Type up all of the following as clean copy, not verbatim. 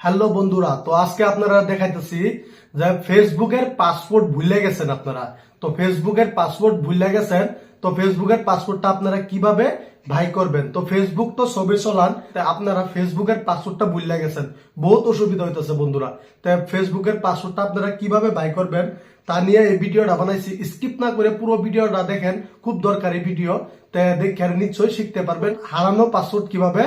Hello বন্ধুরা, তো আজকে আপনারা দেখাইতেছি যে ফেসবুকের পাসওয়ার্ড ভুলে গেছেন আপনারা। তো ফেসবুকের পাসওয়ার্ড ভুলে গেছেন, তো ফেসবুকের পাসওয়ার্ডটা আপনারা কিভাবে ভাই করবেন। তো ফেসবুক তো সবে চলান, আপনারা ফেসবুকের পাসওয়ার্ডটা ভুলে গেছেন, বহুত অসুবিধা হইতেছে বন্ধুরা। তো ফেসবুকের পাসওয়ার্ডটা আপনারা কিভাবে ভাই করবেন তা নিয়ে এই ভিডিওটা বানাইছি। স্কিপ না করে পুরো ভিডিওটা দেখেন, খুব দরকারি ভিডিও। তো দেখে নিশ্চয়ই শিখতে পারবেন হারানো পাসওয়ার্ড কিভাবে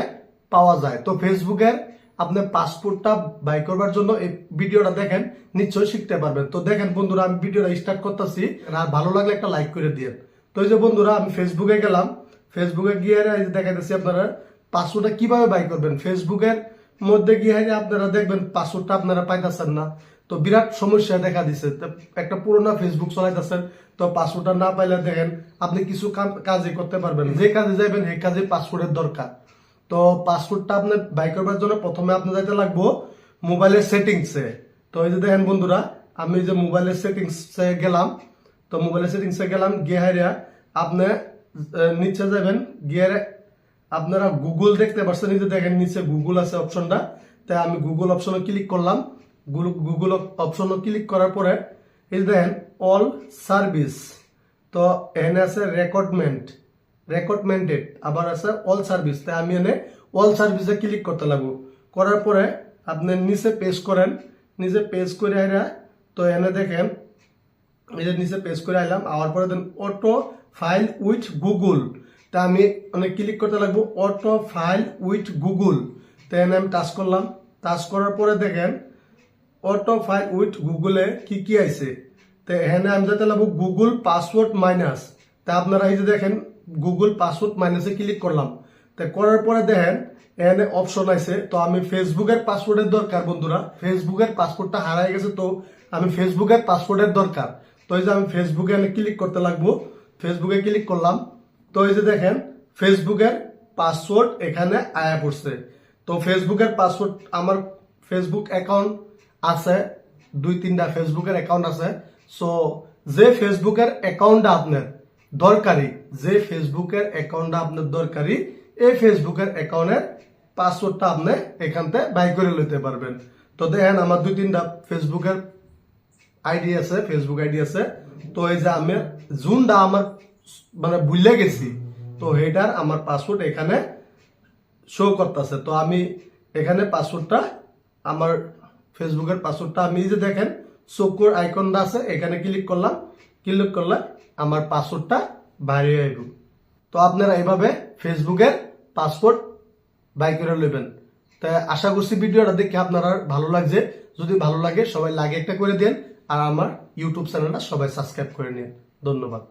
পাওয়া যায়। তো ফেসবুকের আপনার পাসপোর্টটা বাই করবার জন্য এই ভিডিওটা দেখেন, নিশ্চয়ই শিখতে পারবেন। তো দেখেন বন্ধুরা, আমি ভিডিওটা স্টার্ট করতেছি, আর ভালো লাগলে একটা লাইক করে দিয়ে। তো এই যে বন্ধুরা, আমি ফেসবুকে গেলাম। ফেসবুকে গিয়ে দেখাইতেছি আপনারা পাসওয়ার্ডটা কিভাবে বাই করবেন। ফেসবুকের মধ্যে গিয়ে আপনারা দেখবেন পাসওয়ার্ডটা আপনারা পাইতেছেন না, তো বিরাট সমস্যা দেখা দিচ্ছে। একটা পুরোনো ফেসবুক চলাইতেছেন, তো পাসওয়ার্ডটা না পাইলে দেখেন আপনি কিছু কাজই করতে পারবেন। যে কাজে যাবেন সেই কাজে পাসওয়ার্ডের দরকার। তো পাসওয়ার্ডটা আপনি বাই করবার জন্য প্রথমে আপনি যাইতে লাগবো মোবাইলের সেটিংসে। তো এই যে দেখেন বন্ধুরা, আমি যে মোবাইলের সেটিংসে গেলাম, তো মোবাইলের সেটিংসে গেলাম, গিয়ে হারিয়া আপনি নিচে যাবেন। গিয়ে আপনারা গুগল দেখতে পাচ্ছেন, এই যে দেখেন নিচে গুগল আছে অপশনটা। তাই আমি গুগল অপশনে ক্লিক করলাম। গুগল অপশনে ক্লিক করার পরে এই যে দেখেন অল সার্ভিস, তো এখানে আছে রেকর্ডমেন্টেড, আবার আছে অল সার্ভিস। তাই আমি এনে অল সার্ভিসে ক্লিক করতে লাগবো। করার পরে আপনি নিচে পেজ করেন, নিচে পেজ করে আইরা, তো এনে দেখেন এই যে নিচে পেজ করে আইলাম। আওয়ার পরে দেন অটো ফাইল উইথ গুগল, তা আমি অনেক ক্লিক করতে লাগবো অটো ফাইল উইথ গুগল। তো এনে আমি টাচ করলাম। টাচ করার পরে দেখেন অটো ফাইল উইথ গুগলে কি কি আইছে। তো এখানে আমি যেতে লাগবো গুগল পাসওয়ার্ড মাইনাস। তা আপনারা এই যে দেখেন গুগল পাসওয়ার্ড মাইনাসে ক্লিক করলাম। তো করার পরে দেখেন এখানে অপশন আছে। তো আমি ফেসবুকের পাসওয়ার্ডের দরকার বন্ধুরা, ফেসবুকের পাসওয়ার্ডটা হারাই গেছে, তো আমি ফেসবুকের পাসওয়ার্ডের দরকার। তো এই যে আমি ফেসবুকে ক্লিক করতে লাগবো। ফেসবুকে ক্লিক করলাম। তো এই যে দেখেন ফেসবুকের পাসওয়ার্ড এখানে আয়া পড়ছে। তো ফেসবুকের পাসওয়ার্ড, আমার ফেসবুক অ্যাকাউন্ট আছে, 2-3টা ফেসবুকের অ্যাকাউন্ট আছে। সো যে ফেসবুকের অ্যাকাউন্টটা আপনার দরকারি, যে ফেসবুকের অ্যাকাউন্টটা আপনার দরকারি, এই ফেসবুকের অ্যাকাউন্টের পাসওয়ার্ডটা আপনি এখান থেকে বাই করে লইতে পারবেন। তো দেখেন আমার 2-3টা ফেসবুকের আইডি আছে, ফেসবুক আইডি আছে। তো এই যে আমি জুনটা আমার মানে ভুলে গেছি, তো এটার আমার পাসওয়ার্ড এখানে শো করতেছে। তো আমি এখানে পাসওয়ার্ডটা, আমার ফেসবুকের পাসওয়ার্ডটা আমি যে দেখেন চোখের আইকনটা আছে, এখানে ক্লিক করলাম। ক্লিক করলে আমার পাসওয়ার্ডটা বাইরে আইব। তো আপনারা এইভাবে ফেসবুকের পাসওয়ার্ড বাই করে নেবেন। তাই আশা করছি ভিডিওটা দেখে আপনারা ভালো লাগছে। যদি ভালো লাগে সবাই লাগে একটা করে দেন, আর আমার ইউটিউব চ্যানেলটা সবাই সাবস্ক্রাইব করে নিন। ধন্যবাদ।